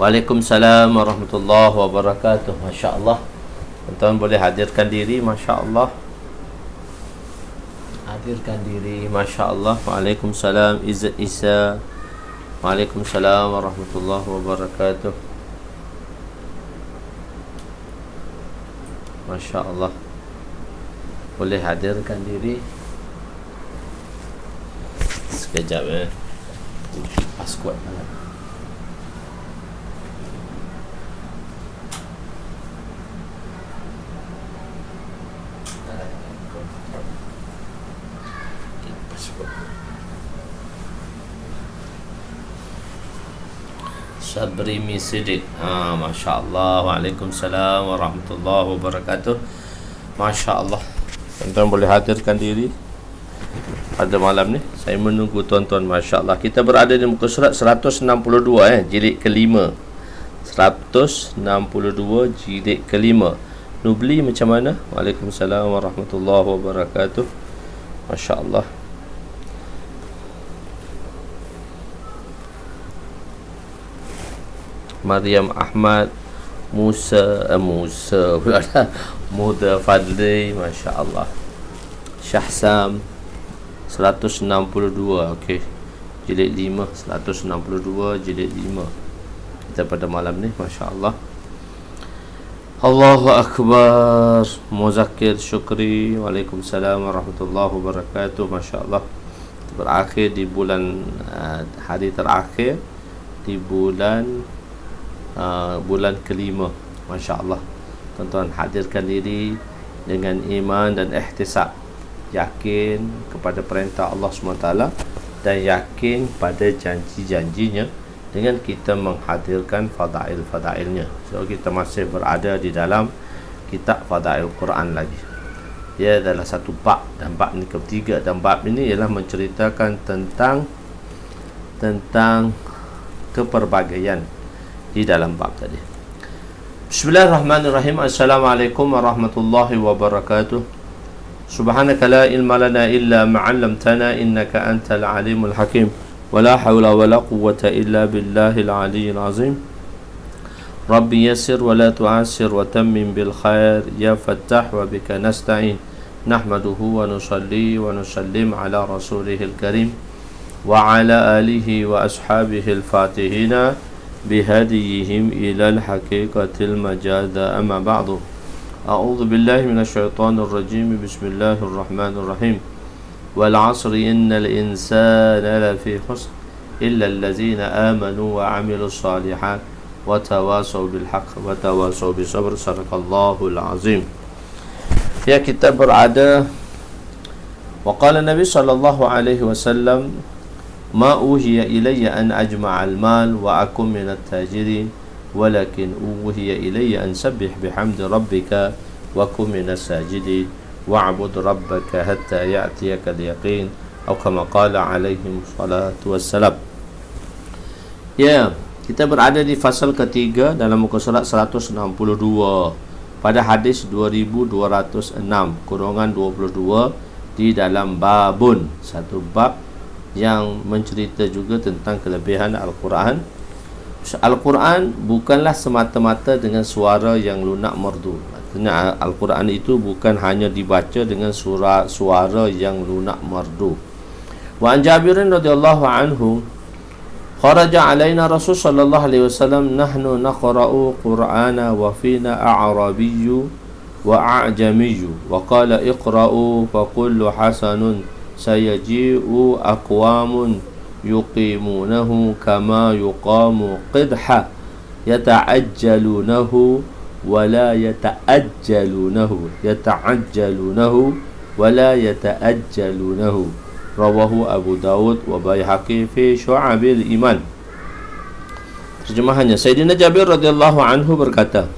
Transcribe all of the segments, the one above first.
Waalaikumsalam warahmatullahi wabarakatuh. Masya Allah. Tuan-tuan boleh hadirkan diri. Masya Allah. Hadirkan diri. Masya Allah. Waalaikumsalam. Izzat Isa. Waalaikumsalam warahmatullahi wabarakatuh. Masya Allah. Boleh hadirkan diri. Sekejap pas kuat sangat. Sabrimi Siddiq. Masya Allah. Waalaikumsalam warahmatullahi wabarakatuh. Masya Allah. Tuan-tuan boleh hadirkan diri pada malam ni. Saya menunggu tuan-tuan. Masya Allah. Kita berada di muka surat 162 jilid kelima. 162 jilid kelima. Nubli macam mana? Waalaikumsalam warahmatullahi wabarakatuh. Masya Allah. Maryam Ahmad, Musa Muda Fadli, Masya Allah. Syahsam 162. Okey, jilid 5. 162 jilid 5 kita pada malam ni. Masya Allah. Allahu Akbar. Muzakkir Syukri. Waalaikumsalam warahmatullahi wabarakatuh. Masya Allah. Berakhir di bulan hari terakhir di bulan kelima. Masya Allah. Tuan-tuan hadirkan diri dengan iman dan ihtisab, yakin kepada perintah Allah SWT dan yakin pada janji-janjinya dengan kita menghadirkan fadail-fadailnya. So kita masih berada di dalam kitab Fadail Quran lagi. Dia adalah satu bab, dan bab ni ketiga, dan bab ini ialah menceritakan tentang keperbagaian di dalam bab tadi. Bismillahirrahmanirrahim. Assalamualaikum warahmatullahi wabarakatuh. Subhanaka la ilma lana illa ma 'allamtana innaka antal alimul hakim. Wala hawla wala quwwata illa billahil aliyyil azim. Rabbi yassir wa la tu'assir wa tammim bil khair ya fattah wa bika nasta'in. Nahmaduhu wa nusalli wa nusallim ala rasulihil karim wa ala alihi wa ashabihi al-fatihina بهديهم إلى الحقيقة المجادة. أما بعد أعوذ بالله من الشيطان الرجيم. بسم الله الرحمن الرحيم. والعصر إن الإنسان لفي خسر إلا الذين آمنوا وعملوا الصالحات وتواصوا بالحق وتواصوا بالصبر. صدق الله العظيم. Ya, kita berada. وقال النبي صلى الله عليه وسلم ما أوحي إلي أن أجمع المال وأكن من التاجرين ولكن أوحي إلي أن سبح بحمد ربك وكن من الساجدين واعبد ربك حتى يأتيك اليقين أو كما قال عليهم الصلاة والسلام. Ya, kita berada di fasal ketiga dalam muka surat 162 pada hadis 2206 kurungan 22 di dalam babun, satu bab yang mencerita juga tentang kelebihan Al-Quran. Al-Quran bukanlah semata-mata dengan suara yang lunak merdu. Artinya Al-Quran itu bukan hanya dibaca dengan suara yang lunak merdu. Wa an Jabirin radhiyallahu anhu kharaja alaina Rasul sallallahu alaihi wasallam nahnu naqra'u Qur'ana wa fina a'rabiyyu wa a'jamiyyu wa qala iqra'u fa kullu hasanun sayaji'u aqwamun yuqimunahu kama yuqamu qidha yata'ajjalunahu wa la yata'ajjalunahu wa la yata'ajjalunahu. Rawahu Abu Dawud wa Baihaqi fi Syu'abil Iman. Terjemahannya, Sayyidina Jabir radhiyallahu anhu berkata,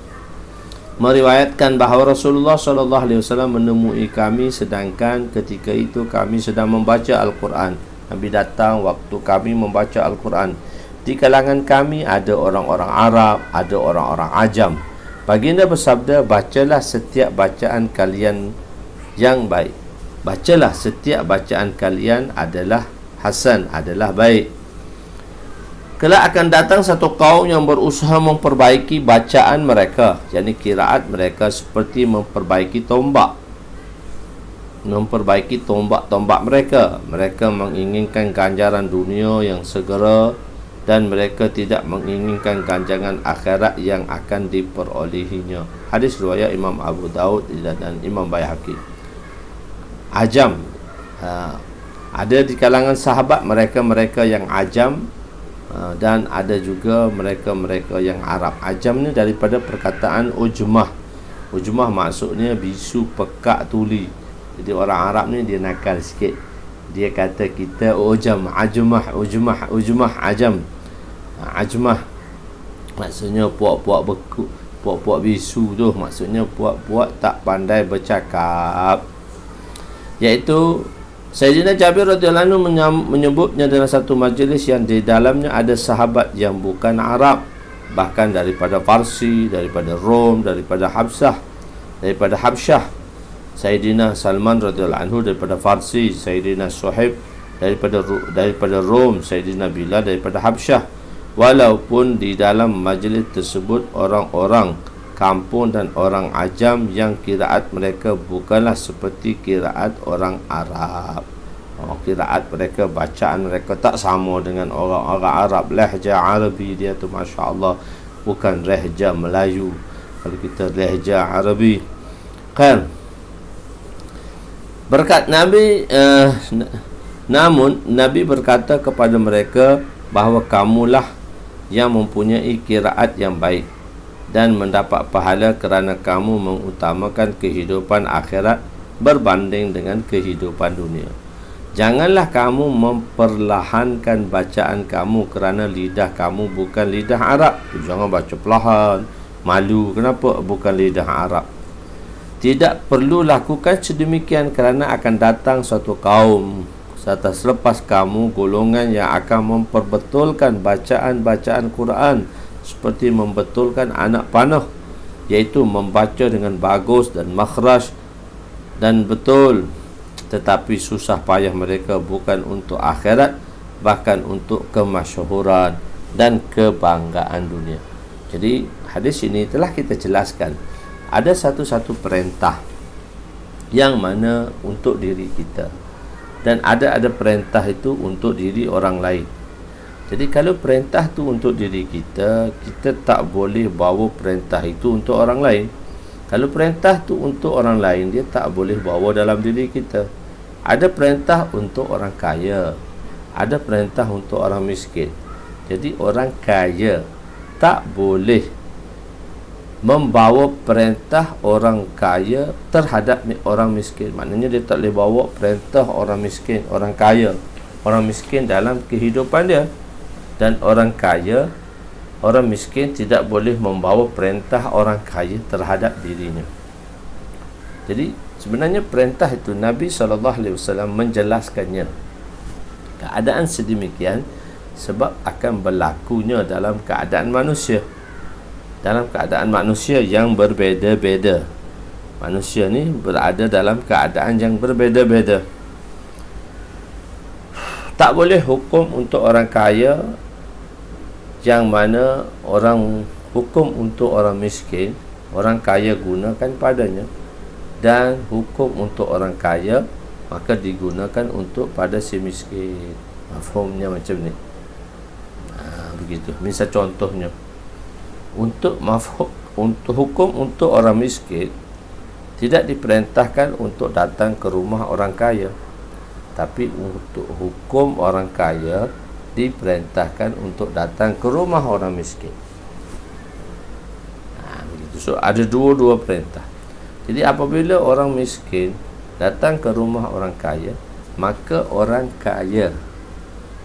meriwayatkan bahawa Rasulullah SAW menemui kami sedangkan ketika itu kami sedang membaca Al-Quran. Nabi datang waktu kami membaca Al-Quran. Di kalangan kami ada orang-orang Arab, ada orang-orang Ajam. Baginda bersabda, bacalah setiap bacaan kalian yang baik. Bacalah setiap bacaan kalian adalah hasan, adalah baik. Kelak akan datang satu kaum yang berusaha memperbaiki bacaan mereka, yakni qiraat mereka, seperti memperbaiki tombak mereka. Mereka menginginkan ganjaran dunia yang segera, dan mereka tidak menginginkan ganjaran akhirat yang akan diperolehinya. Hadis riwayat Imam Abu Daud dan Imam Baihaqi. Ajam, ada di kalangan sahabat mereka yang ajam, dan ada juga mereka yang Arab. Ajam ni daripada perkataan ujmah. Ujmah maksudnya bisu, pekak, tuli. Jadi orang Arab ni dia nakal sikit. Dia kata kita ujam, ajmah, ajam. Ajmah maksudnya puak-puak beku, puak-puak bisu tu, maksudnya puak-puak tak pandai bercakap. Iaitu Sayyidina Jabir radhiyallahu anhu menyebutnya dalam satu majlis yang di dalamnya ada sahabat yang bukan Arab, bahkan daripada Farsi, daripada Rom, daripada Habsyah. Sayyidina Salman radhiyallahu anhu daripada Farsi, Sayyidina Suhaib daripada Rom, Sayyidina Bilal daripada Habsyah. Walaupun di dalam majlis tersebut orang-orang kampung dan orang ajam yang qiraat mereka bukanlah seperti qiraat orang Arab. Qiraat mereka, bacaan mereka tak sama dengan orang-orang Arab. Lahja Arabi dia tu masya-Allah, bukan lahja Melayu. Kalau kita lahja Arabi kan berkat Nabi, namun Nabi berkata kepada mereka bahawa kamulah yang mempunyai qiraat yang baik dan mendapat pahala kerana kamu mengutamakan kehidupan akhirat berbanding dengan kehidupan dunia. Janganlah kamu memperlahankan bacaan kamu kerana lidah kamu bukan lidah Arab. Jangan baca perlahan, malu. Kenapa bukan lidah Arab? Tidak perlu lakukan sedemikian kerana akan datang suatu kaum selepas kamu, golongan yang akan memperbetulkan bacaan-bacaan Quran seperti membetulkan anak panah, iaitu membaca dengan bagus dan makhraj dan betul, tetapi susah payah mereka bukan untuk akhirat, bahkan untuk kemasyhuran dan kebanggaan dunia. Jadi hadis ini telah kita jelaskan ada satu-satu perintah yang mana untuk diri kita, dan ada perintah itu untuk diri orang lain. Jadi kalau perintah tu untuk diri kita, kita tak boleh bawa perintah itu untuk orang lain. Kalau perintah tu untuk orang lain, dia tak boleh bawa dalam diri kita. Ada perintah untuk orang kaya, ada perintah untuk orang miskin. Jadi orang kaya tak boleh membawa perintah orang kaya terhadap orang miskin. Maknanya dia tak boleh bawa perintah orang miskin, orang kaya, orang miskin dalam kehidupan dia. Dan orang kaya, orang miskin tidak boleh membawa perintah orang kaya terhadap dirinya. Jadi sebenarnya perintah itu Nabi SAW menjelaskannya keadaan sedemikian sebab akan berlakunya dalam keadaan manusia. Dalam keadaan manusia yang berbeza-beza. Manusia ni berada dalam keadaan yang berbeza-beza. Tak boleh hukum untuk orang kaya yang mana orang hukum untuk orang miskin, orang kaya gunakan padanya, dan hukum untuk orang kaya maka digunakan untuk pada si miskin. Mafhumnya macam ni. Begitu. Misal contohnya, untuk hukum untuk orang miskin tidak diperintahkan untuk datang ke rumah orang kaya, tapi untuk hukum orang kaya diperintahkan untuk datang ke rumah orang miskin. Begitu. So ada dua perintah. Jadi apabila orang miskin datang ke rumah orang kaya, maka orang kaya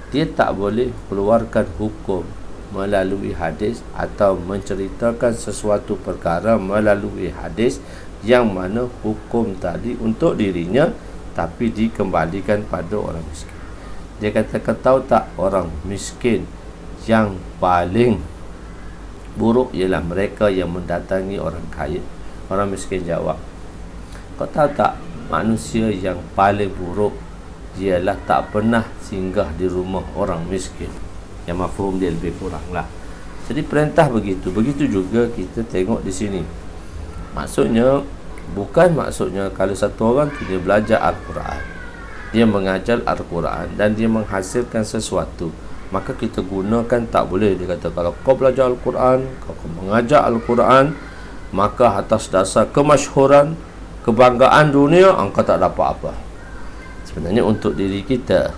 dia tak boleh keluarkan hukum melalui hadis atau menceritakan sesuatu perkara melalui hadis yang mana hukum tadi untuk dirinya tapi dikembalikan pada orang miskin. Dia kata, kau tahu tak orang miskin yang paling buruk ialah mereka yang mendatangi orang kaya. Orang miskin jawab, kau tahu tak manusia yang paling buruk ialah tak pernah singgah di rumah orang miskin. yang mafhum dia lebih kurang lah. Jadi perintah begitu. Begitu juga kita tengok di sini. Maksudnya, bukan maksudnya kalau satu orang tu dia belajar Al-Quran, dia mengajar Al-Quran dan dia menghasilkan sesuatu, maka kita gunakan, tak boleh. Dia kata kalau kau belajar Al-Quran, kau mengajar Al-Quran, maka atas dasar kemasyhuran, kebanggaan dunia, engkau tak dapat apa. Sebenarnya untuk diri kita,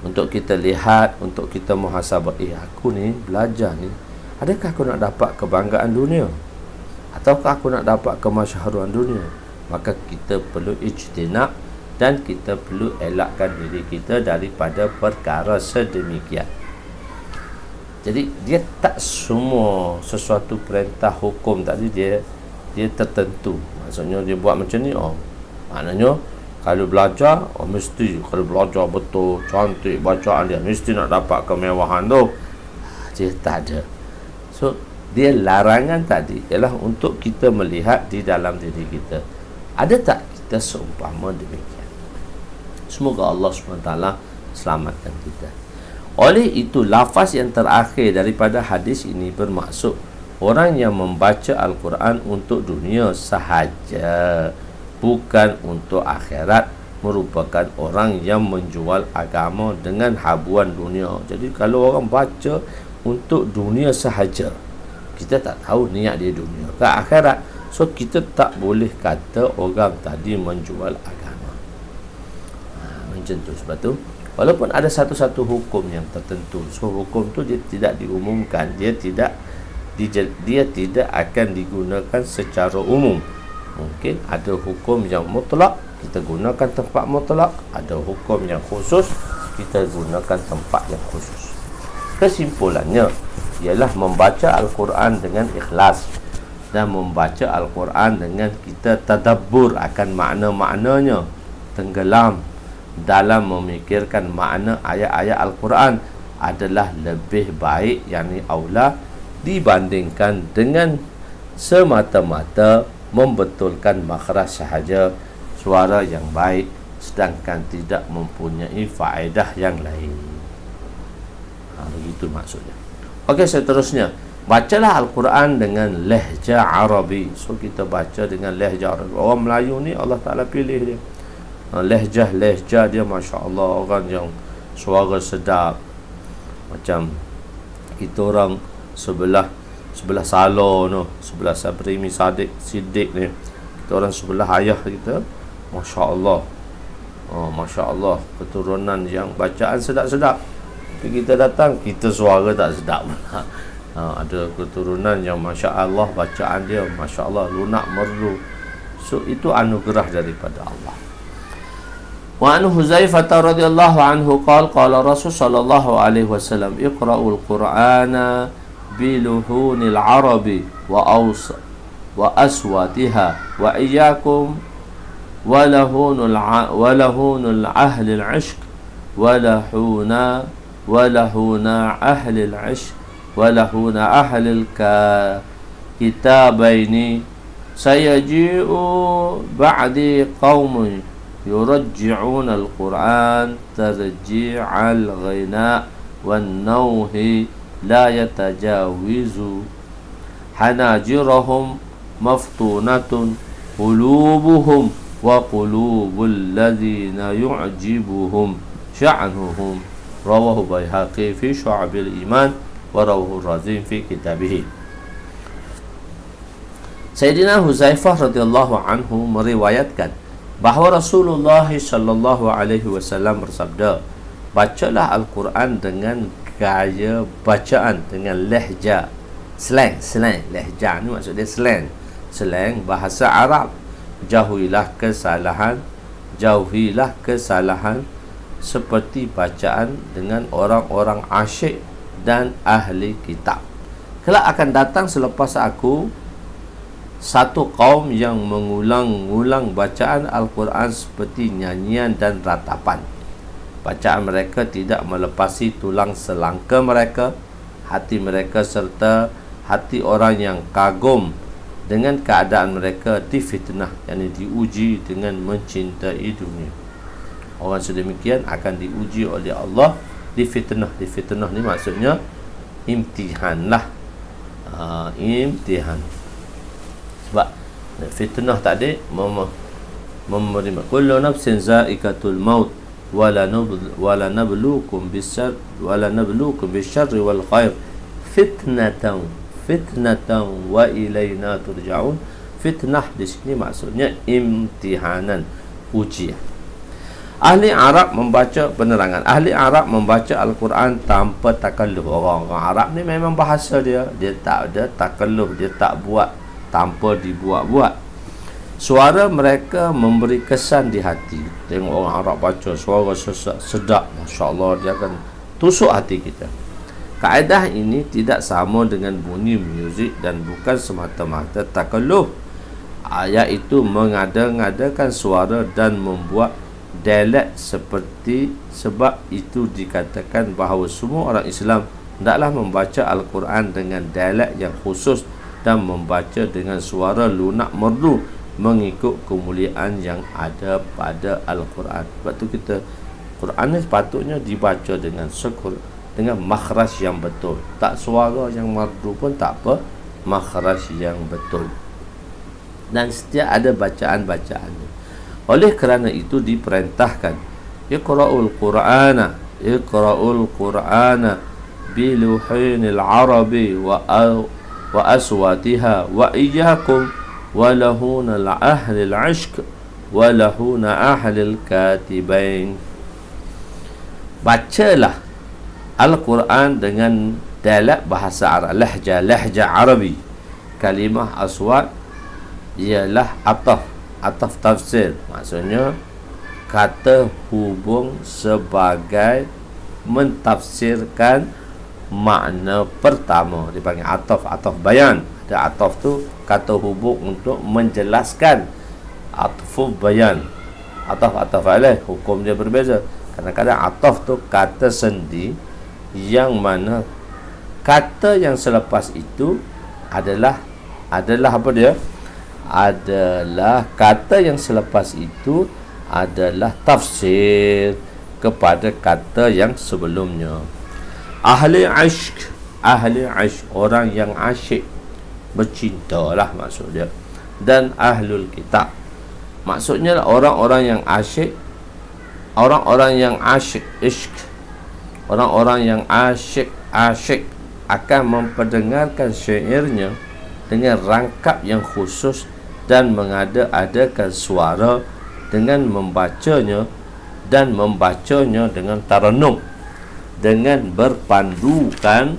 untuk kita lihat, untuk kita muhasabah, aku ni belajar ni, adakah aku nak dapat kebanggaan dunia, ataukah aku nak dapat kemasyhuran dunia? Maka kita perlu ijtinab dan kita perlu elakkan diri kita daripada perkara sedemikian. Jadi dia tak semua sesuatu perintah hukum tadi dia tertentu. Maksudnya dia buat macam ni, maknanya kalau belajar, mesti kalau belajar betul, cantik bacaan dia, mesti nak dapat kemewahan tu. Dia tak ada. So dia larangan tadi ialah untuk kita melihat di dalam diri kita, ada tak kita seumpama demikian. Semoga Allah SWT selamatkan kita. Oleh itu, lafaz yang terakhir daripada hadis ini bermaksud orang yang membaca Al-Quran untuk dunia sahaja, bukan untuk akhirat, merupakan orang yang menjual agama dengan habuan dunia. Jadi kalau orang baca untuk dunia sahaja, kita tak tahu niat dia dunia ke akhirat. So kita tak boleh kata orang tadi menjual agama. Macam tu. Sebab tu walaupun ada satu-satu hukum yang tertentu, so hukum tu dia tidak diumumkan, dia tidak akan digunakan secara umum. Mungkin ada hukum yang mutlak, kita gunakan tempat mutlak. Ada hukum yang khusus, kita gunakan tempat yang khusus. Kesimpulannya ialah membaca Al-Quran dengan ikhlas dan membaca Al-Quran dengan kita tadabbur akan makna-maknanya, tenggelam dalam memikirkan makna ayat-ayat Al-Quran adalah lebih baik, yakni aula, dibandingkan dengan semata-mata membetulkan makhraj sahaja, suara yang baik sedangkan tidak mempunyai faedah yang lain. Begitu maksudnya. Okey, seterusnya, bacalah Al-Quran dengan lehja Arabi. So kita baca dengan lehja Arabi. Orang Melayu ni Allah Ta'ala pilih dia, lehja dia, Masya Allah, orang yang suara sedap. Macam kita orang sebelah Salor no, sebelah Sabrimi Siddiq ni, kita orang sebelah ayah kita, Masya Allah, Masya Allah, keturunan yang bacaan sedap-sedap. Tapi kita datang, kita suara tak sedap. Ada keturunan yang Masya Allah, bacaan dia Masya Allah, lunak merdu. So itu anugerah daripada Allah. Wa an Huzaifah radhiyallahu anhu qala Rasul sallallahu alaihi wasallam, iqra'ul Qur'ana biluhunil arabi wa aswatiha wa iyyakum walahunul ahli al-ishq walahuna ahli al-ishq walahuna ahli al-kitabaini sayaji'u ba'di qaumun yurajji'una al-Qur'an tarji'al ghina wan nawhi la yatajawizu hanajirahum maftunatun qulubuhum wa qulubul ladzina yu'jibuhum sya'nuhum, rawahu Baihaqi fi Syu'abil Iman wa rawahu Razim fi kitabih. Sayyidina Huzaifah radhiyallahu anhu meriwayatkan bahawa Rasulullah sallallahu alaihi wasallam bersabda, bacalah Al-Quran dengan gaya bacaan, dengan lehja, slang. Lehja ni maksud dia slang bahasa Arab. Jauhilah kesalahan seperti bacaan dengan orang-orang asyik dan ahli kitab. Kelak akan datang selepas aku satu kaum yang mengulang-ulang bacaan Al-Quran seperti nyanyian dan ratapan. Bacaan mereka tidak melepasi tulang selangka mereka, hati mereka serta hati orang yang kagum dengan keadaan mereka difitnah, yakni diuji dengan mencintai dunia. Orang sedemikian akan diuji oleh Allah difitnah ni maksudnya imtihan lah. Imtihan. Sebab fitnah tadi memberi kullu nafsin za'iqatul maut wala nabluukum bisyarri wal khair fitnatan wa ilaina turja'un. Fitnah di sini maksudnya imtihanan, ujian. Ahli Arab membaca penerangan. Ahli Arab membaca Al-Quran tanpa takalluf. Orang-orang Arab ni memang bahasa dia tak ada takalluf, dia tak buat tanpa dibuat-buat. Suara mereka memberi kesan di hati. Tengok orang Arab baca suara sedap, masya-Allah, dia akan tusuk hati kita. Kaedah ini tidak sama dengan bunyi muzik dan bukan semata-mata takalluf, iaitu mengada-ngadakan suara dan membuat dialek sebab itu dikatakan bahawa semua orang Islam hendaklah membaca Al-Quran dengan dialek yang khusus dan membaca dengan suara lunak merdu mengikut kemuliaan yang ada pada Al-Quran. Sebab tu kita Quran ni sepatutnya dibaca dengan dengan makhraj yang betul. Tak suara yang merdu pun tak apa, makhraj yang betul. Dan setiap ada bacaan-bacaannya. Oleh kerana itu diperintahkan iqra'ul Qur'ana biluhinil arabi wa aswatiha wa iyyakum wa lahuna ahlil ishq wa lahuna ahlil katibain. Bacalah Al-Quran dengan dialek bahasa Arab, lahjah Arabi. Kalimah aswat ialah ataf tafsir, maksudnya kata hubung sebagai mentafsirkan makna pertama, dipanggil ataf bayan. Ada ataf tu kata hubung untuk menjelaskan, atfu bayan, ataf alaih, hukum dia berbeza. Kadang-kadang ataf tu kata sendi, yang mana kata yang selepas itu adalah apa dia? Adalah kata yang selepas itu adalah tafsir kepada kata yang sebelumnya. Ahli ishq, orang yang asyik, bercintalah maksud dia. Dan ahlul kitab, maksudnya orang-orang yang asyik, orang-orang yang asyik ishq, orang-orang yang asyik akan memperdengarkan syairnya dengan rangkap yang khusus dan mengada-adakan suara dengan membacanya dengan taranum, dengan berpandukan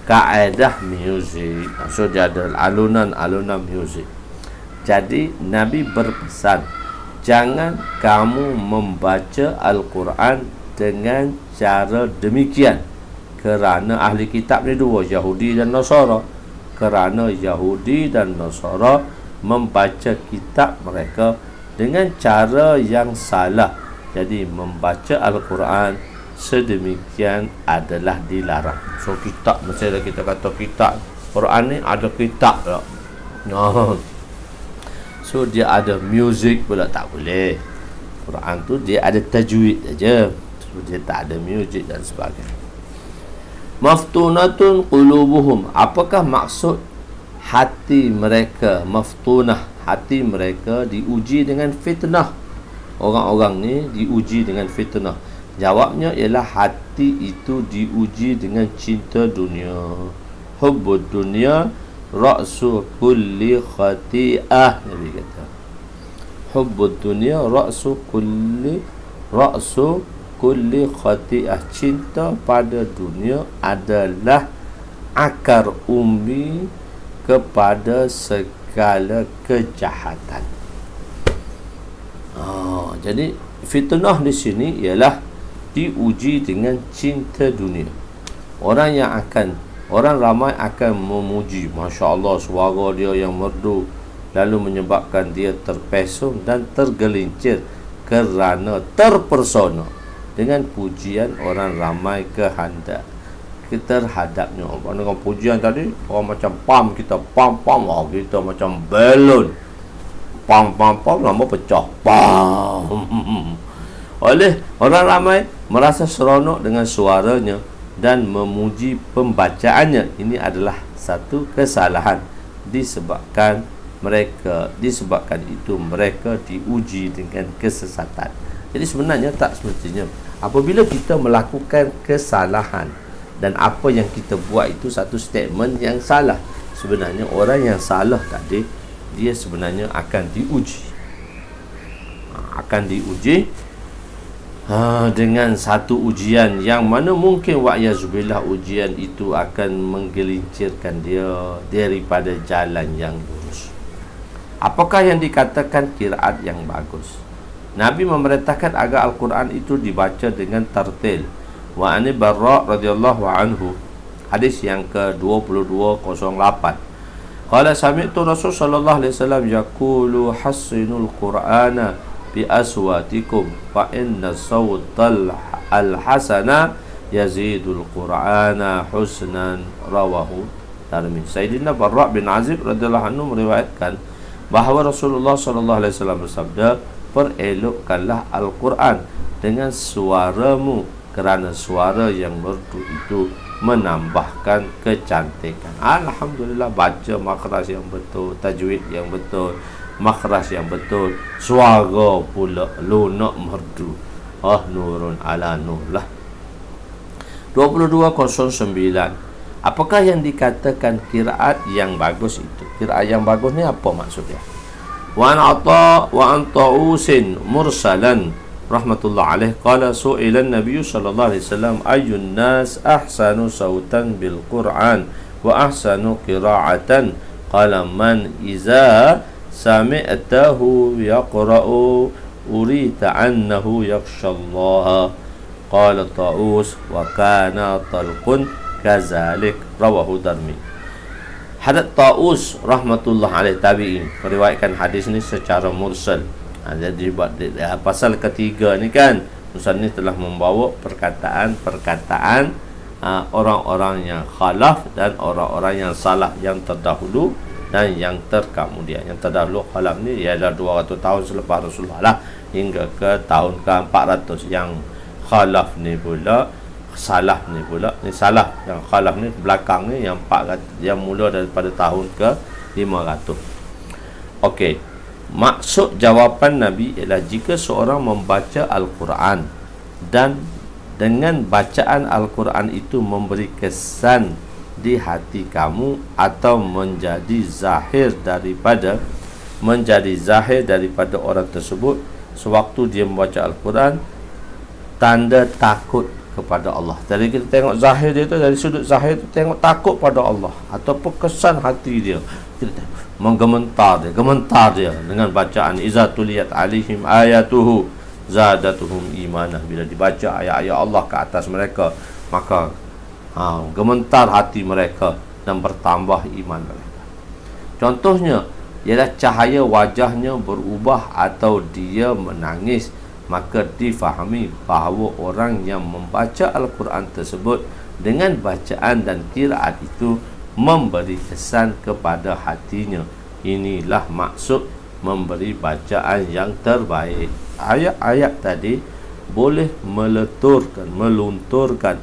kaedah muzik. Maksud dia ada alunan muzik. Jadi Nabi berpesan, jangan kamu membaca Al-Quran dengan cara demikian, kerana ahli kitab ni dua, Yahudi dan Nasara. Kerana Yahudi dan Nasara membaca kitab mereka dengan cara yang salah. Jadi membaca Al-Quran sedemikian adalah dilarang. So kitab, misalnya kita kata kitab Quran ni ada kitab tak? No. So dia ada muzik pula tak boleh. Quran tu dia ada tajwid saja. So dia tak ada muzik dan sebagainya. Maftunatun qulubuhum. Apakah maksud hati mereka maftunah? Hati mereka diuji dengan fitnah. Orang-orang ni diuji dengan fitnah. Jawabnya ialah hati itu diuji dengan cinta dunia. Hubbud dunia ra'su kulli khati'ah. Nabi kata hubbud dunia ra'su kulli khati'ah. Cinta pada dunia adalah akar umbi kepada segala kejahatan. Jadi fitnah di sini ialah diuji dengan cinta dunia. Orang ramai akan memuji, masya-Allah, suara dia yang merdu, lalu menyebabkan dia terpesong dan tergelincir kerana terpersona dengan pujian orang ramai terhadapnya. Dengan pujian tadi, orang macam pam, kita pam, kita macam balon, pam, lama pecah, pam. oleh orang ramai merasa seronok dengan suaranya dan memuji pembacaannya. Ini adalah satu kesalahan disebabkan itu mereka diuji dengan kesesatan. Jadi sebenarnya tak semestinya apabila kita melakukan kesalahan dan apa yang kita buat itu satu statement yang salah, sebenarnya orang yang salah tadi dia sebenarnya akan diuji dengan satu ujian yang mana mungkin wa'yazubillah ujian itu akan menggelincirkan dia daripada jalan yang lurus. Apakah yang dikatakan qiraat yang bagus? Nabi memerintahkan agar Al-Quran itu dibaca dengan tartil. Wa ani Barra radhiyallahu anhu, hadis yang ke-2208. Qala sami'tu Rasul sallallahu alaihi wasallam yaqulu hassinul Qur'ana bi aswatikum fa inna sawtal al-hasana yazidul Qur'ana husnan, rawahu Tirmidzi. Sayyidina Barra bin Azib radhiyallahu anhu meriwayatkan bahawa Rasulullah sallallahu alaihi wasallam bersabda, perelokkanlah Al-Quran dengan suaramu, kerana suara yang merdu itu menambahkan kecantikan. Alhamdulillah, baca makhraj yang betul, tajwid yang betul, makhraj yang betul, suara pula lunak merdu. Nurun ala nur lah. 2209. Apakah yang dikatakan qiraat yang bagus itu? Qiraat yang bagus ni apa maksudnya? Wa an Ta'usin mursalan rahmatullah alaih qala su'ila an-nabiy sallallahu alaihi wasallam ayyun nas ahsanu sautan bil Qur'an wa ahsanu qira'atan qala man iza sami'tahu yaqra'u urita annahu yakhshallaha qala Ta'us wa kana talqun kazalik, rawahu Tirmidzi. Hadrat Ta'us rahmatullah alaih tabi'in meriwayatkan hadis ni secara mursal. Jadi pasal ketiga ni kan musannif telah membawa perkataan orang-orang yang khalaf dan orang-orang yang salah, yang terdahulu dan yang terkemudian. Yang terdahulu khalaf ni ialah 200 tahun selepas Rasulullah lah, hingga ke tahun ke-400. Yang khalaf ni pula salah ni pula, ni salah, yang khalaf ni belakang ni yang 400, yang mula daripada tahun ke-500. Okey, maksud jawapan Nabi ialah jika seorang membaca Al-Quran dan dengan bacaan Al-Quran itu memberi kesan di hati kamu atau menjadi zahir daripada orang tersebut sewaktu dia membaca Al-Quran, tanda takut kepada Allah. Jadi kita tengok zahir dia tu, dari sudut zahir tu tengok takut pada Allah ataupun kesan hati dia, kita menggementar dia dengan bacaan iza tuliyat alaihim ayatuhu zadatuhum imanah. Bila dibaca ayat-ayat Allah ke atas mereka, maka gementar hati mereka dan bertambah iman mereka. Contohnya ialah cahaya wajahnya berubah atau dia menangis, maka difahami bahawa orang yang membaca Al-Quran tersebut dengan bacaan dan qiraat itu memberi kesan kepada hatinya. Inilah maksud memberi bacaan yang terbaik. Ayat-ayat tadi boleh melunturkan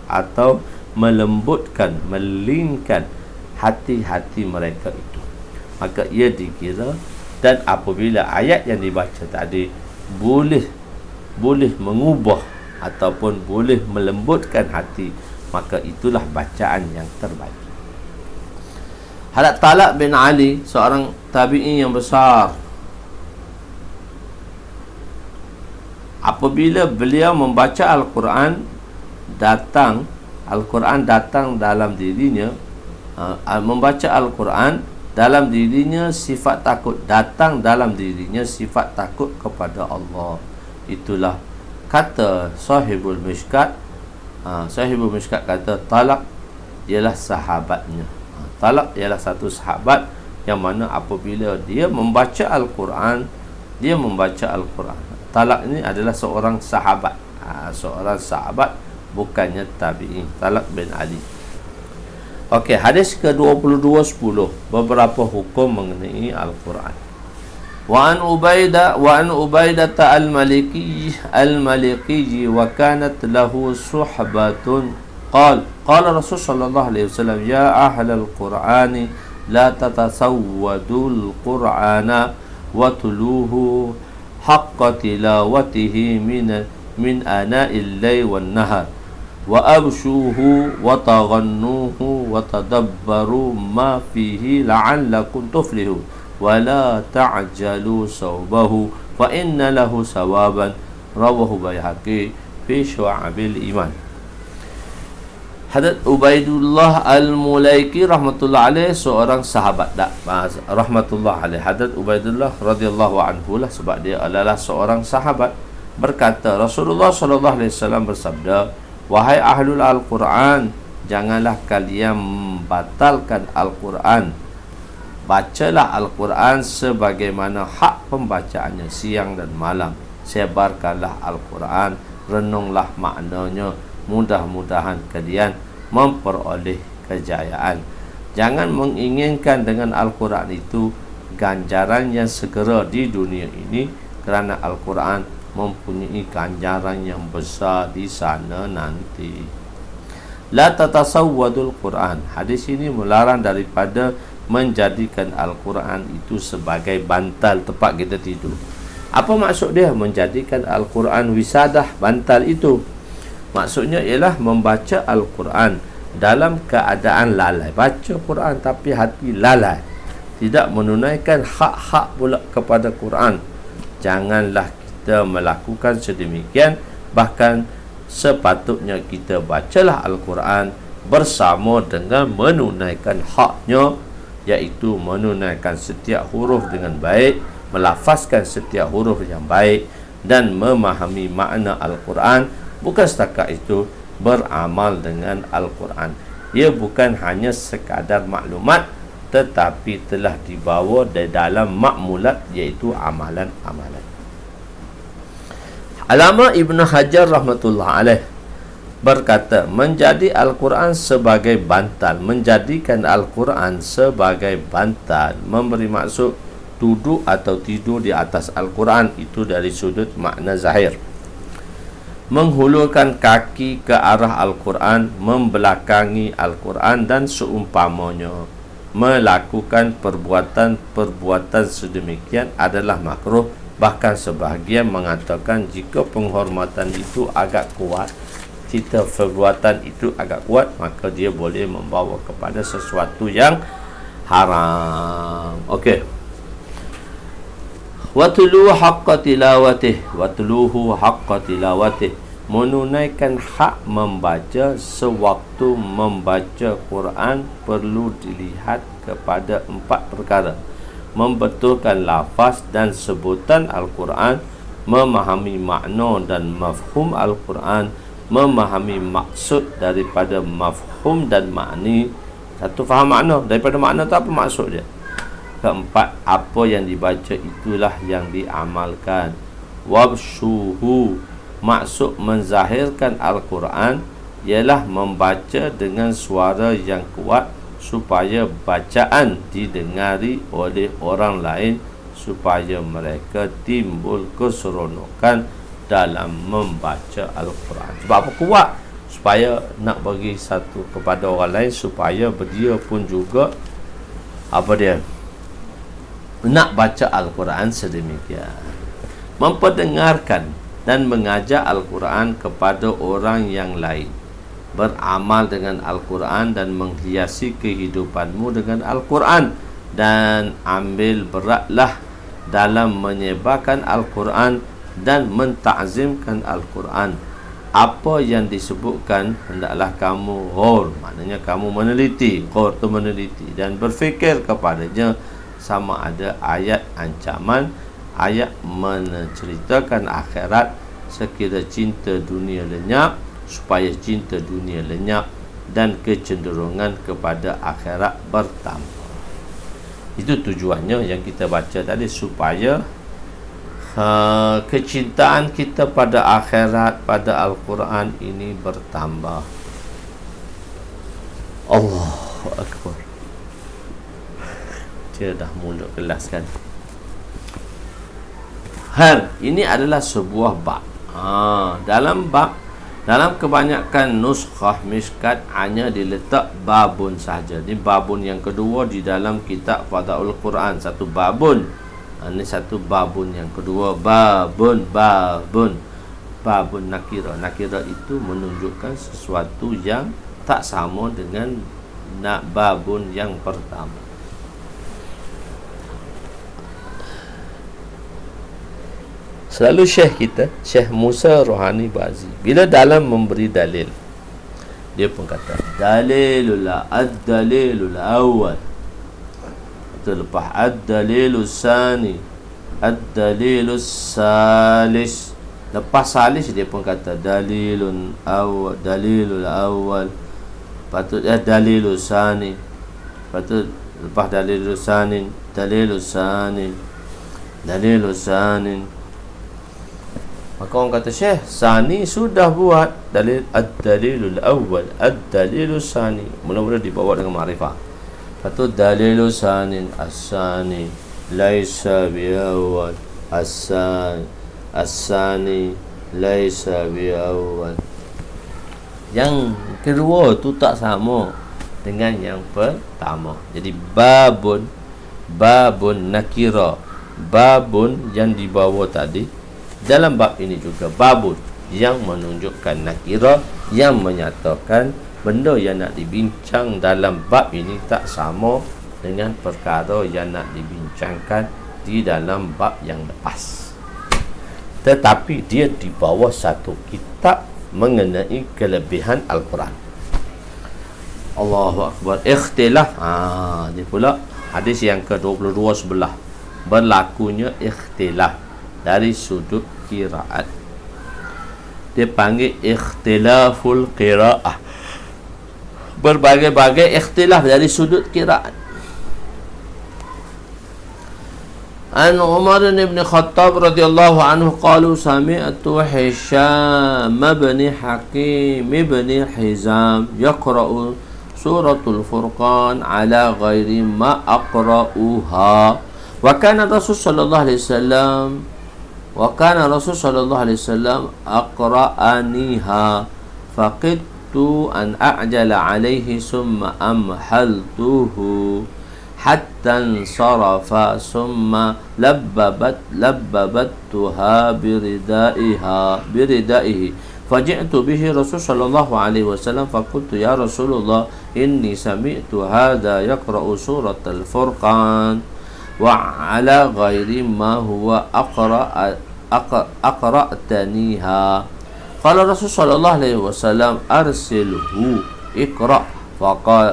atau melembutkan, melingkan hati-hati mereka itu, maka ia dikira. Dan apabila ayat yang dibaca tadi boleh mengubah ataupun boleh melembutkan hati, maka itulah bacaan yang terbaik. Hadrat Talaq bin Ali, seorang tabi'in yang besar, apabila beliau membaca Al-Quran datang dalam dirinya, membaca Al-Quran dalam dirinya sifat takut, datang dalam dirinya sifat takut kepada Allah. Itulah kata Sahibul Mishkat. Sahibul Mishkat kata Talaq ialah sahabatnya. Talaq ialah satu sahabat yang mana apabila dia membaca Al-Quran, Talaq ini adalah seorang sahabat, bukannya tabi'in. Talaq bin Ali. Okey, hadis ke-2210, beberapa hukum mengenai Al-Quran. وعن عبيدة المالكي وكانت له صحبة قال رسول صلى الله عليه وسلم يا أهل القرآن لا تتسودوا القرآن وتلوه حق تلاوته من آناء الليل والنهار وأبشوه وتغنوه وتدبروا ما فيه لعلكم تفلحون ولا تعجلوا صوبه فإن له ثوابا رواه بيهقي في شعب الإيمان. Hadrat Ubaidullah Al-Mulaiki rahmatullah alaih seorang sahabat rahmatullah alaih. Hadrat Ubaidullah radhiyallahu anhu lah, sebab dia adalah seorang sahabat, berkata Rasulullah sallallahu alaihi wasallam bersabda, wahai ahlul Al-Quran, janganlah kalian membatalkan Al-Quran. Bacalah Al-Quran sebagaimana hak pembacaannya siang dan malam. Sebarkanlah Al-Quran, renunglah maknanya. Mudah-mudahan kalian memperoleh kejayaan. Jangan menginginkan dengan Al-Quran itu ganjaran yang segera di dunia ini, kerana Al-Quran mempunyai ganjaran yang besar di sana nanti. La tatasawwadul Quran. Hadis ini melarang daripada menjadikan Al-Quran itu sebagai bantal tempat kita tidur. Apa maksud dia menjadikan Al-Quran wisadah, bantal itu? Maksudnya ialah membaca Al-Quran dalam keadaan lalai. Baca Quran tapi hati lalai, tidak menunaikan hak-hak pula kepada Quran. Janganlah kita melakukan sedemikian. Bahkan sepatutnya kita bacalah Al-Quran bersama dengan menunaikan haknya, iaitu menunaikan setiap huruf dengan baik, melafazkan setiap huruf yang baik, dan memahami makna Al-Quran. Bukan setakat itu, beramal dengan Al-Quran. Ia bukan hanya sekadar maklumat, tetapi telah dibawa di dalam makmulat, iaitu amalan-amalan. Alama Ibn Hajar rahmatullah alaih berkata, menjadi Al-Quran sebagai bantal, menjadikan Al-Quran sebagai bantal, memberi maksud duduk atau tidur di atas Al-Quran. Itu dari sudut makna zahir. Menghulurkan kaki ke arah Al-Quran, membelakangi Al-Quran dan seumpamanya. Melakukan perbuatan sedemikian adalah makruh. Bahkan sebahagian mengatakan jika penghormatan itu agak kuat, jika perbuatan itu agak kuat, maka dia boleh membawa kepada sesuatu yang haram. Okey. Watluhu haqqa tilawatih, menunaikan hak membaca. Sewaktu membaca Quran perlu dilihat kepada 4 perkara: membetulkan lafaz dan sebutan Al-Quran, memahami makna dan mafhum Al-Quran, memahami maksud daripada mafhum dan makni. Satu, faham makna. Daripada makna tu apa maksud dia? Keempat, apa yang dibaca itulah yang diamalkan. Wabshuhu, maksud menzahirkan Al-Quran ialah membaca dengan suara yang kuat supaya bacaan didengari oleh orang lain, supaya mereka timbul keseronokan dalam membaca Al-Quran. Sebab apa kuat? Supaya nak bagi satu kepada orang lain, supaya dia pun juga nak baca Al-Quran sedemikian. Memperdengarkan dan mengajar Al-Quran kepada orang yang lain. Beramal dengan Al-Quran dan menghiasi kehidupanmu dengan Al-Quran. Dan ambil beratlah dalam menyebarkan Al-Quran dan mentakzimkan Al-Quran. Apa yang disebutkan hendaklah kamu ghor, maknanya kamu meneliti. Ghor tu meneliti dan berfikir kepadanya, sama ada ayat ancaman, ayat menceritakan akhirat. Sekira cinta dunia lenyap, supaya cinta dunia lenyap dan kecenderungan kepada akhirat bertambah. Itu tujuannya yang kita baca tadi, supaya kecintaan kita pada akhirat, pada Al-Quran ini bertambah. Allahu Akbar. Dia dah mulut kelas kan. Hal ini adalah sebuah bab. Dalam kebanyakan nuskhah miskat hanya diletak babun saja. Ini babun yang kedua di dalam kitab Fadaul Quran. Satu babun. Ini satu babun yang kedua. Babun nakira. Nakira itu menunjukkan sesuatu yang tak sama dengan babun yang pertama. Selalu Syekh kita, Syekh Musa Rohani Bazi, bila dalam memberi dalil, dia pun kata ad-dalilul awal, lepas ad-dalilus sani, ad-dalilus salis, lepas salis dia pun kata dalilul awal, patut dalilus sani, patut lepas dalilus sani, dalilus sani. Maka orang kata, Syekh, Sani sudah buat dalil ad-dalilul awal, ad-dalilus sani. Mula-mula dibawa dengan ma'rifah. Lepas dalilus sanin, as-sani laisa biawal, as-sani laisa biawal. Yang kedua tu tak sama dengan yang pertama. Jadi babun nakira, babun yang dibawa tadi, dalam bab ini juga babun yang menunjukkan nakira, yang menyatakan benda yang nak dibincang dalam bab ini tak sama dengan perkara yang nak dibincangkan di dalam bab yang lepas. Tetapi dia di bawah satu kitab mengenai kelebihan Al-Quran. Allahu Akbar. Ikhtilaf. Dia pula hadis yang ke-22 sebelah. Berlakunya ikhtilaf dari sudut qiraat. Dia panggil ikhtilaful qiraah. Berbagai-bagai ikhtilaf dari sudut qiraat. An Umar bin Khattab radhiyallahu anhu qalu sami'tu Hisham bin Hakim bin Hizam yaqra'u suratul Furqan ala ghairi ma aqra'uha wa kana Rasul sallallahu alaihi wasallam aqra'aniha faqidtu an a'jala alaihi summa amhaltuhu hatta sarafa summa labbabattuha biridaihi faji'tu bihi Rasul sallallahu alaihi wasallam faqultu ya Rasulullah inni sami'tu hadha yaqra'u suratal Furqan wa ala ghairi ma huwa aqra'taniha. Qala Rasul sallallahu alaihi wasallam arsilhu iqra'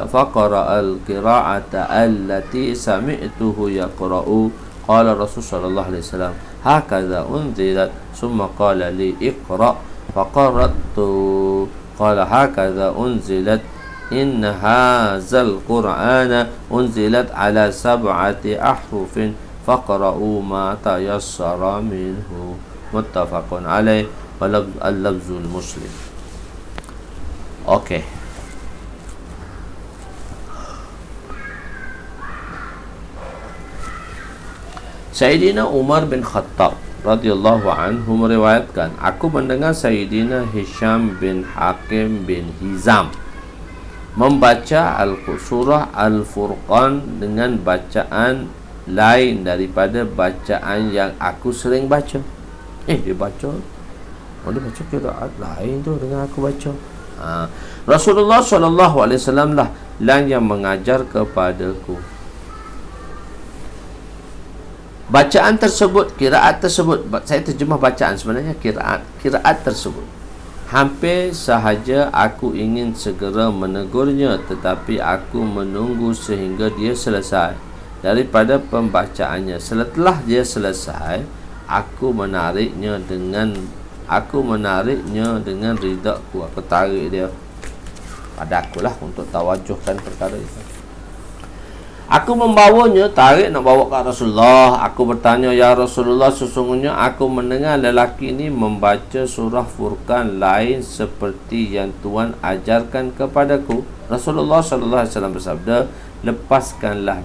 faqara al-qira'ata allati sami'tuhu yaqra'u. Qala Rasul sallallahu alaihi wasallam hakadha unzilat summa qala li iqra' faqara'tu. Qala hakadha unzilat إن هذا القرآن أنزلت على 7 أحرف فقرأوا ما تيسر منه متفق عليه واللفظ المسلم. Okey. Sayyidina Umar bin Khattab radhiyallahu anhu meriwayatkan, aku mendengar Sayyidina Hisham bin Hakim bin Hizam membaca surah Al-Furqan dengan bacaan lain daripada bacaan yang aku sering baca. Dia baca qiraat lain tu dengan aku baca. Rasulullah SAW lah yang mengajar kepadaku. Bacaan tersebut, qiraat tersebut, saya terjemah bacaan, sebenarnya qiraat tersebut, hampir sahaja aku ingin segera menegurnya, tetapi aku menunggu sehingga dia selesai daripada pembacaannya. Setelah dia selesai, aku menariknya dengan ridaku. Aku tarik dia pada akulah untuk tawajuhkan perkara itu. Aku membawanya, tarik nak bawa ke Rasulullah. Aku bertanya, ya Rasulullah, sesungguhnya aku mendengar lelaki ini membaca surah Furqan lain seperti yang Tuhan ajarkan kepadaku. Rasulullah sallallahu alaihi wasallam bersabda, lepaskanlah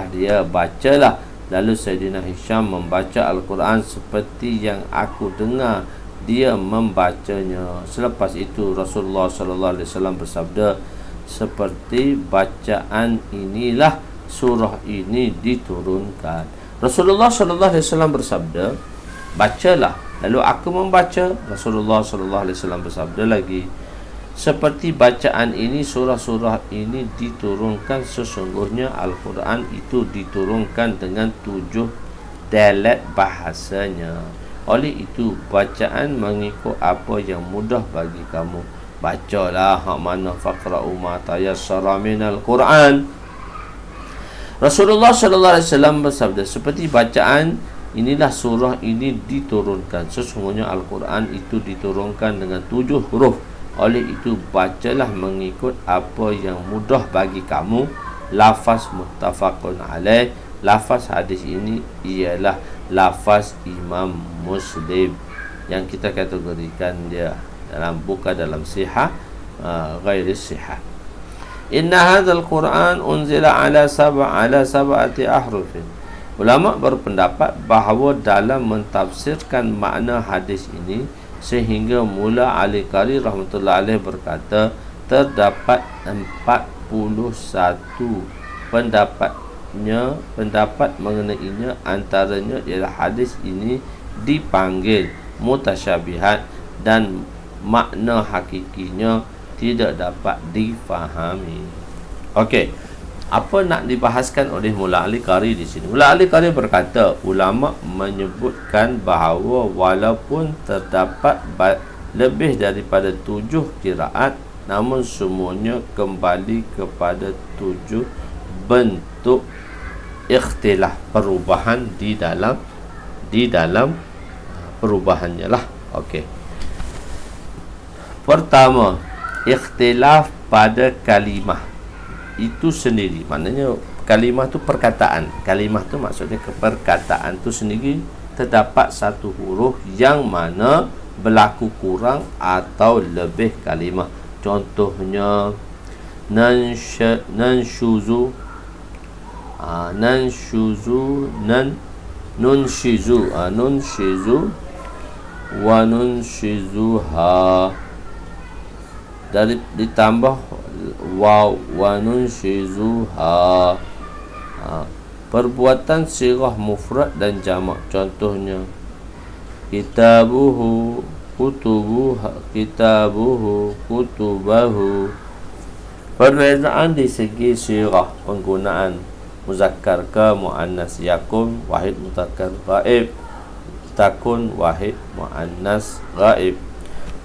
dia, bacalah Lalu Sayyidina Hisham membaca Al-Quran seperti yang aku dengar dia membacanya. Selepas itu Rasulullah sallallahu alaihi wasallam bersabda, seperti bacaan inilah surah ini diturunkan. Rasulullah sallallahu alaihi wasallam bersabda, bacalah. Lalu aku membaca. Rasulullah sallallahu alaihi wasallam bersabda lagi, seperti bacaan ini, surah-surah ini diturunkan. Sesungguhnya Al-Quran itu diturunkan dengan 7 dialek bahasanya. Oleh itu, bacaan mengikut apa yang mudah bagi kamu. Bacalah hak mana faqra'u ma tayassara minal Quran. Rasulullah sallallahu alaihi wasallam bersabda, seperti bacaan inilah surah ini diturunkan. Sesungguhnya Al-Quran itu diturunkan dengan 7 huruf. Oleh itu, bacalah mengikut apa yang mudah bagi kamu. Lafaz muttafaqun alaih. Lafaz hadis ini ialah lafaz Imam Muslim yang kita kategorikan dia dalam sihah, ghairi sihah. Inna hadzal Quran unzila ala sab'ati ahrufin. Ulama berpendapat bahawa dalam mentafsirkan makna hadis ini, sehingga mula Ali Qari rahmatullahi alaih berkata, terdapat 41 pendapat mengenainya. Antaranya ialah hadis ini dipanggil mutasyabihat dan makna hakikinya tidak dapat difahami. Okey, apa nak dibahaskan oleh Mula Ali Qari di sini? Mula Ali Qari berkata, ulama menyebutkan bahawa walaupun terdapat lebih daripada 7 qiraat, namun semuanya kembali kepada 7 bentuk ikhtilaf, perubahan di dalam perubahannya lah. Okey. Pertama, ikhtilaf pada kalimah itu sendiri. Maknanya kalimah tu perkataan. Kalimah tu maksudnya perkataan tu sendiri terdapat satu huruf yang mana berlaku kurang atau lebih kalimah. Contohnya nanshuzu, nunshizu wa nunshizuha. Dari ditambah waw wa nunshizuha. Perbuatan sirah mufrad dan jamak. Contohnya kitabuhu, kutubahu. Perbezaan di segi sirah, penggunaan muzakkar ke muannas, yakun wahid mudzakkar ghaib, takun wahid muannas ghaib.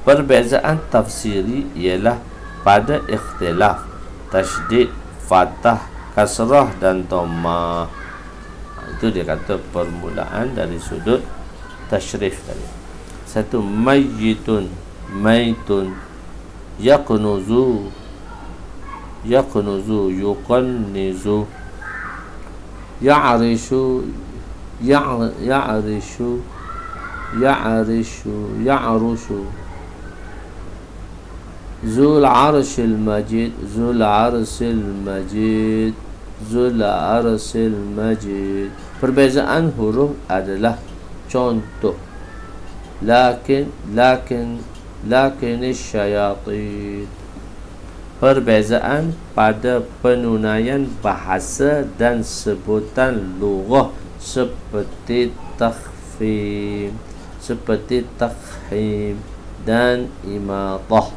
Perbezaan tafsiri ialah pada ikhtilaf tasydid, fathah, kasrah dan dhammah. Itu dia kata permulaan dari sudut tasyrif tadi. Satu, mayyitun, maitun, yaqnuzu, yuqannizu, ya'rishu, ya'rushu. Zul arshil majid, zul arshil majid, zul arshil majid. Perbezaan huruf adalah contoh. Lakin syayatin. Perbezaan pada penunaian bahasa dan sebutan lughah seperti takhfim, seperti takhim dan imatah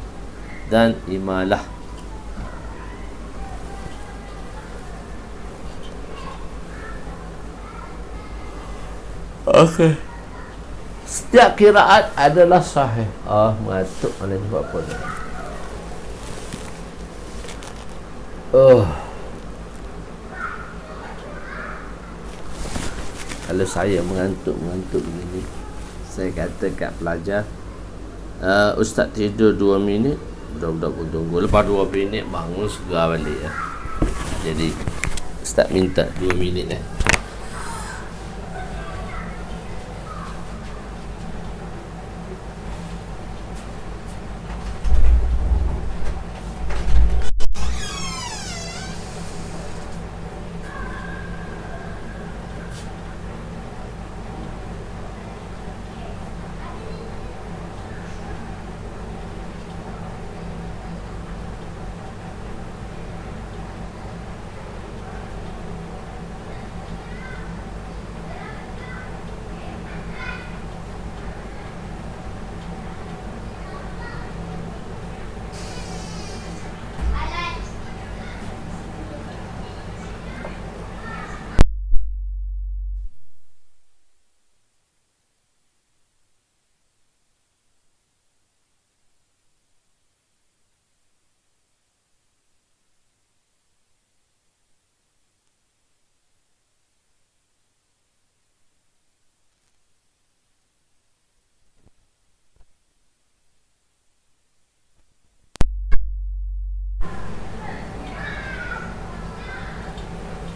dan imalah. Okey. Setiap qiraat adalah sahih. Mengantuk oleh sebab apa tu? Kalau saya mengantuk begini, saya kata kat pelajar, Ustaz tidur 2 minit, budak-budak pun tunggu. Lepas 2 minit bangun segera balik ya. Jadi Ustaz minta 2 minit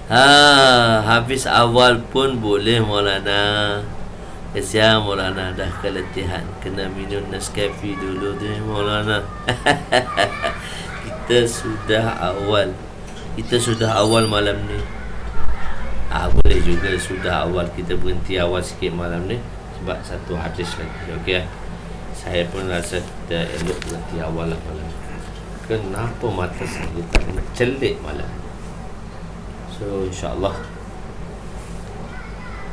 Hafiz awal pun boleh Maulana. Kesian Maulana dah keletihan, kena minum Nescafe dulu deh Maulana. Kita sudah awal malam ni. Boleh juga sudah awal, kita berhenti awal sikit malam ni sebab satu hadis lagi. Okey. Saya pun rasa kita elok berhenti awal lah malam ni. Kenapa mata saya tak kena celik malam ni? So insyaAllah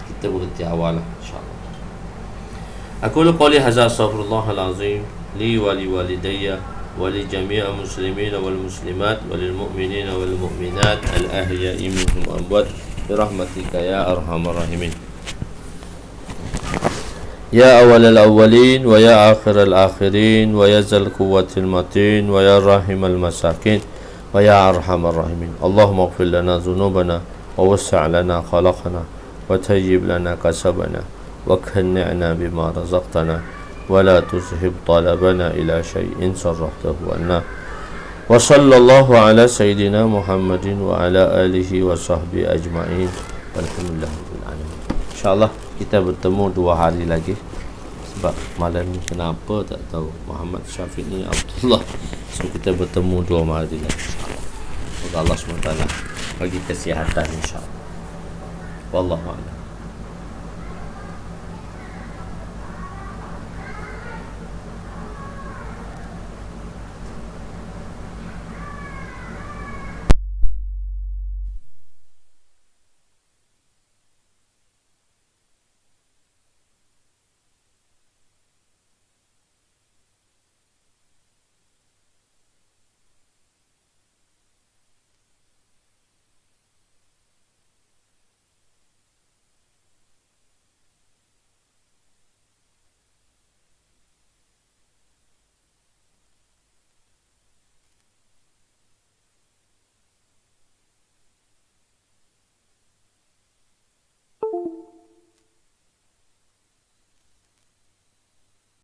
kita berhenti awal lah insyaAllah. Aku qawli hadza astaghfirullahalazim li wa li walidayya wa li jami'il muslimin wal muslimat wa lil mu'minin wal mu'minat al ahya'i minhum amwat bi rahmatika ya arhamar rahimin. Ya awal al-awwalin wa ya akhir al-akhirin wa ya zal quwwatil matin wa ya rahimal masakin wa ya arhamar rahimin. Allahumma ighfir lana dhunubana wa wasi' lana khalaqana wa tayyib lana kasabana wa kanni'na bima razaqtana wa la tuzhib talabana ila shay'in sarraftahu anna. Wa sallallahu ala sayyidina Muhammadin wa ala alihi wa sahbihi ajma'in. Walhamdulillahirabbil alamin. InsyaAllah kita bertemu 2 hari lagi. Sebab malam ni kenapa tak tahu, Muhammad Syafiq ni Abdullah. So kita bertemu 2 hari lagi insyaAllah. Semoga Allah SWT bagi kesihatan insyaAllah. Wallahu a'lam.